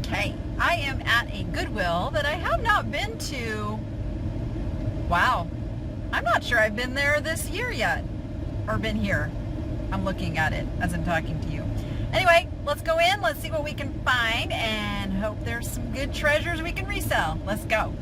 Okay, I am at a Goodwill that I have not been to. Wow, I'm not sure I've been there this year yet, or been here. I'm looking at it as I'm talking to you. Anyway, let's go in, let's see what we can find, and hope there's some good treasures we can resell. Let's go.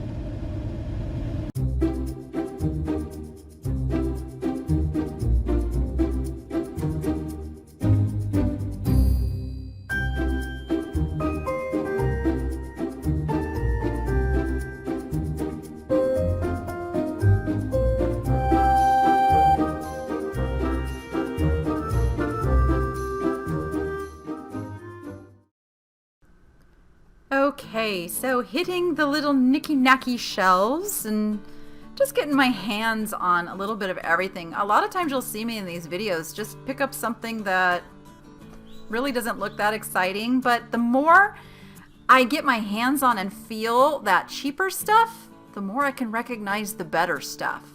Okay, so hitting the little knicky-knacky shelves and just getting my hands on a little bit of everything. A lot of times you'll see me in these videos just pick up something that really doesn't look that exciting, but the more I get my hands on and feel that cheaper stuff, the more I can recognize the better stuff.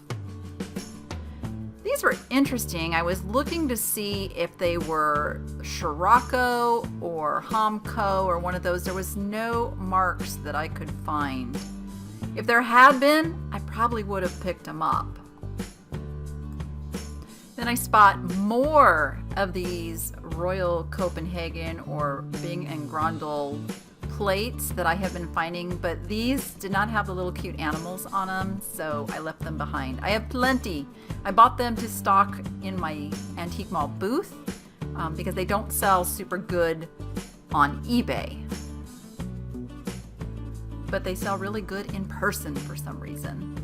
These were interesting. I was looking to see if they were Scirocco or Homco or one of those. There was no marks that I could find. If there had been, I probably would have picked them up. Then I spot more of these Royal Copenhagen or Bing and Grundle plates that I have been finding, but these did not have the little cute animals on them, so I left them behind. I have plenty. I bought them to stock in my antique mall booth because they don't sell super good on eBay, but they sell really good in person for some reason.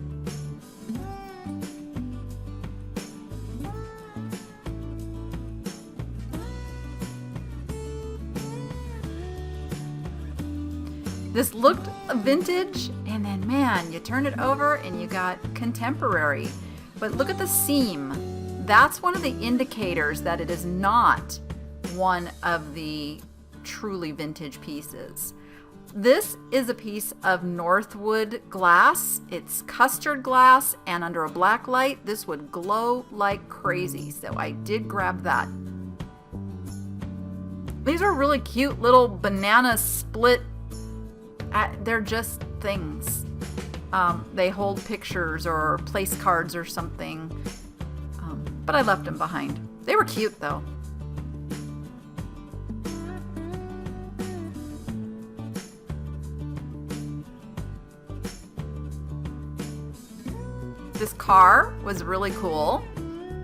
This looked vintage, and then man, you turn it over and you got contemporary. But look at the seam. That's one of the indicators that it is not one of the truly vintage pieces. This is a piece of Northwood glass. It's custard glass, and under a black light, this would glow like crazy. So I did grab that. These are really cute little banana split. They're just things. They hold pictures or place cards or something, but I left them behind. They were cute though. This car was really cool.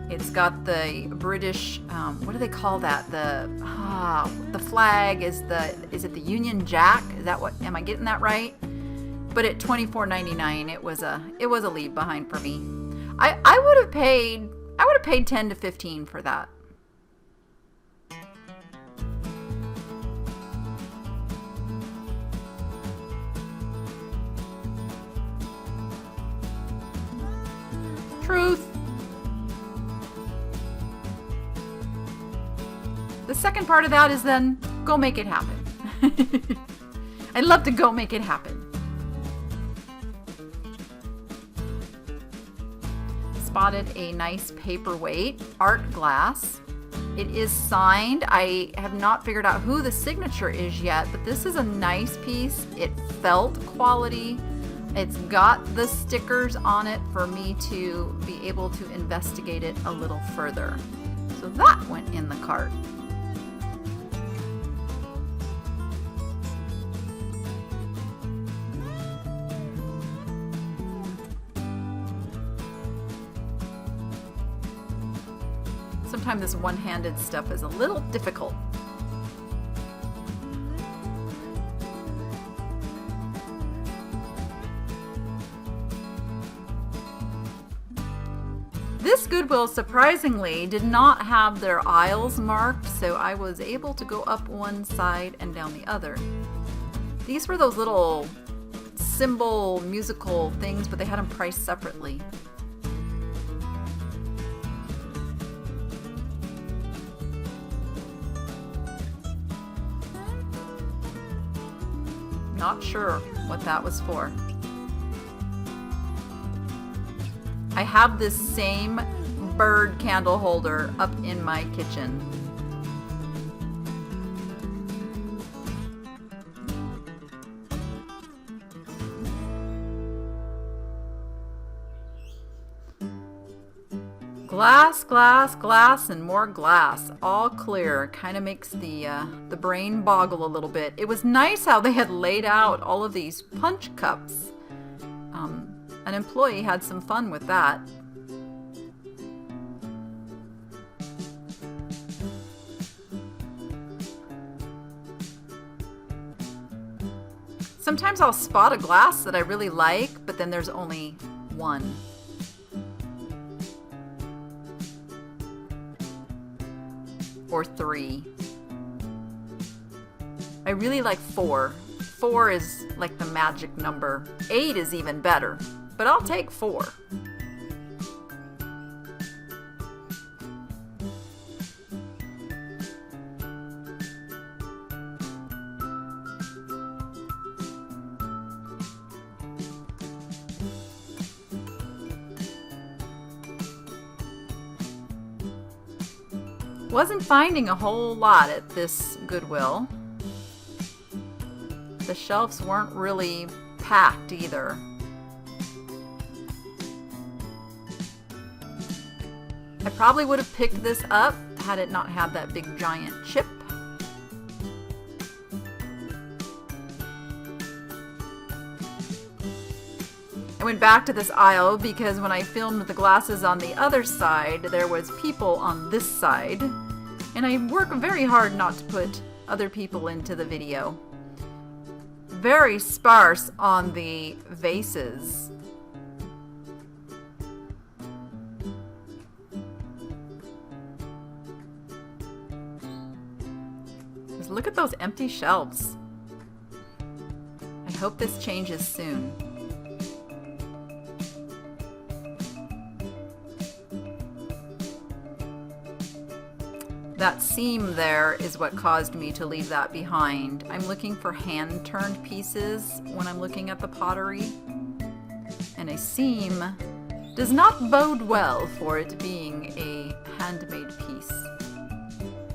It's got the British, what do they call that? The flag is it the Union Jack? Is that what, am I getting that right? But at $24.99, it was a leave behind for me. I would have paid 10 to 15 for that. Truth. The second part of that is then go make it happen. I'd love to go make it happen. Spotted a nice paperweight art glass. It is signed. I have not figured out who the signature is yet, but this is a nice piece. It felt quality. It's got the stickers on it for me to be able to investigate it a little further. So that went in the cart. Sometimes this one-handed stuff is a little difficult. This Goodwill surprisingly did not have their aisles marked, so I was able to go up one side and down the other. These were those little cymbal musical things, but they had them priced separately. Not sure what that was for. I have this same bird candle holder up in my kitchen. Glass, glass, glass, and more glass. All clear. Kind of makes the brain boggle a little bit. It was nice how they had laid out all of these punch cups. An employee had some fun with that. Sometimes I'll spot a glass that I really like, but then there's only one. Or 3. I really like 4. 4 is like the magic number. 8 is even better, but I'll take 4. Wasn't finding a whole lot at this Goodwill. The shelves weren't really packed either. I probably would have picked this up had it not had that big giant chip. I went back to this aisle because when I filmed the glasses on the other side, there was people on this side. And I work very hard not to put other people into the video. Very sparse on the vases. Just look at those empty shelves. I hope this changes soon. That seam there is what caused me to leave that behind. I'm looking for hand-turned pieces when I'm looking at the pottery. And a seam does not bode well for it being a handmade piece.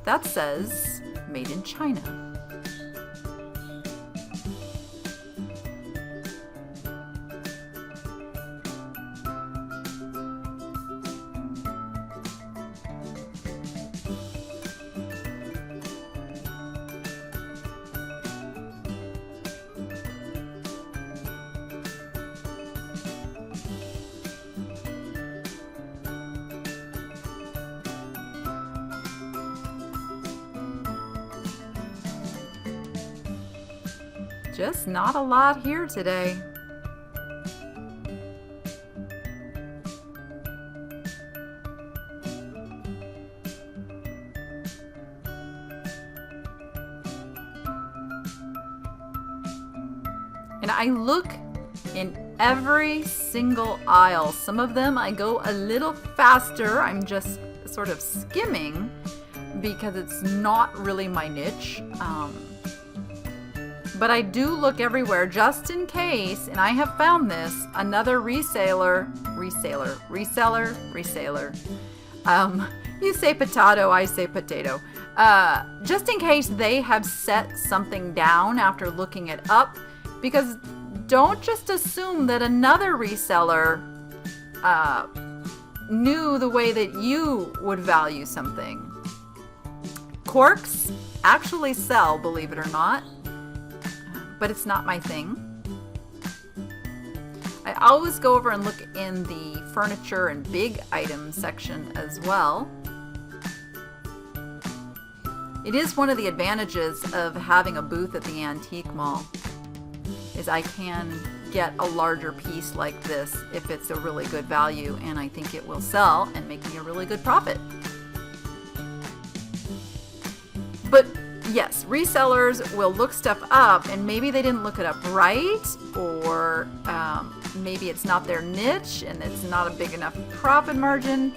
That says, made in China. Just not a lot here today. And I look in every single aisle. Some of them I go a little faster. I'm just sort of skimming because it's not really my niche. But I do look everywhere just in case, and I have found this, another reseller. You say potato, I say potato. Just in case they have set something down after looking it up, because don't just assume that another reseller knew the way that you would value something. Corks actually sell, believe it or not. But it's not my thing. I always go over and look in the furniture and big items section as well. It is one of the advantages of having a booth at the antique mall, is I can get a larger piece like this if it's a really good value, and I think it will sell and make me a really good profit. But yes, resellers will look stuff up and maybe they didn't look it up right, or maybe it's not their niche and it's not a big enough profit margin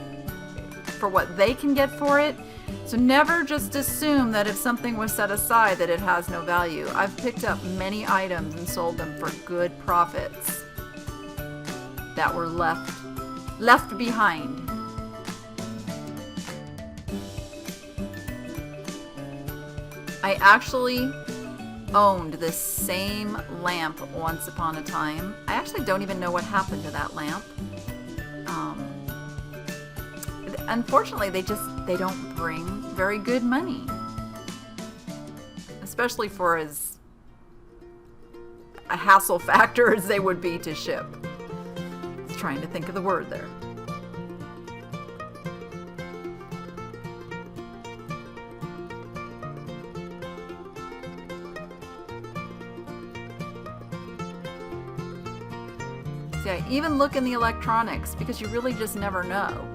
for what they can get for it. So never just assume that if something was set aside that it has no value. I've picked up many items and sold them for good profits that were left behind. I actually owned this same lamp once upon a time. I actually don't even know what happened to that lamp. unfortunately, they don't bring very good money. Especially for as a hassle factor as they would be to ship. I was trying to think of the word there. See, I even look in the electronics because you really just never know.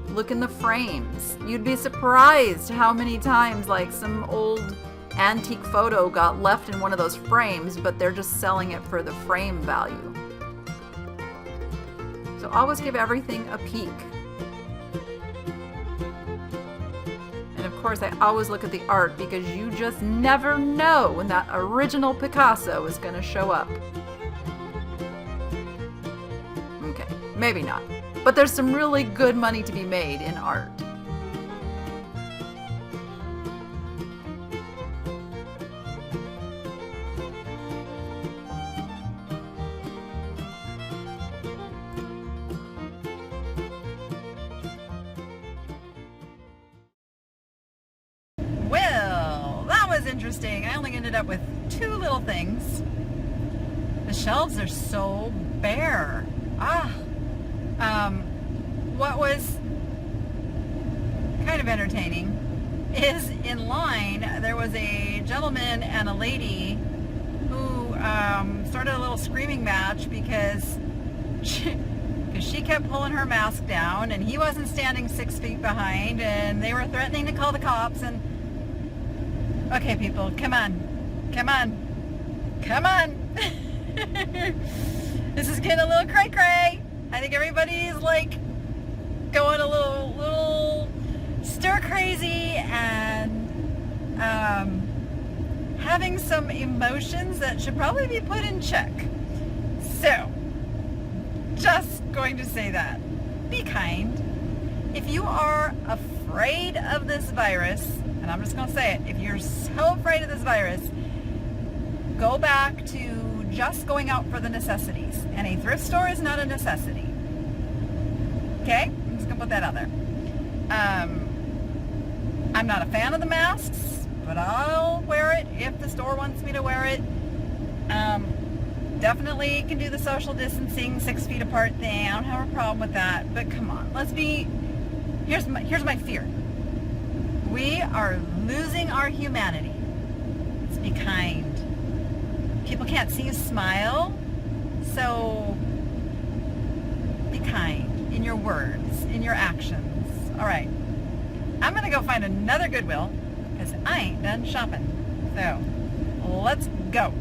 Look in the frames. You'd be surprised how many times like some old antique photo got left in one of those frames, but they're just selling it for the frame value. So always give everything a peek. And of course, I always look at the art because you just never know when that original Picasso is going to show up. Okay, maybe not. But there's some really good money to be made in art. Well, that was interesting. I only ended up with 2 little things. The shelves are so bare. What was kind of entertaining is in line there was a gentleman and a lady who started a little screaming match because she kept pulling her mask down and he wasn't standing 6 feet behind, and they were threatening to call the cops. And okay, people, come on. This is getting a little cray-cray. I think everybody's like going a little stir crazy and having some emotions that should probably be put in check. So, just going to say that. Be kind. If you are afraid of this virus, and I'm just going to say it, if you're so afraid of this virus, go back to just going out for the necessities. And a thrift store is not a necessity. Okay? I'm just going to put that out there. I'm not a fan of the masks, but I'll wear it if the store wants me to wear it. Definitely can do the social distancing, 6 feet apart thing. I don't have a problem with that. But come on, here's my fear. We are losing our humanity. Let's be kind. People can't see you smile, so be kind in your words, in your actions. All right, I'm gonna go find another Goodwill because I ain't done shopping. So let's go.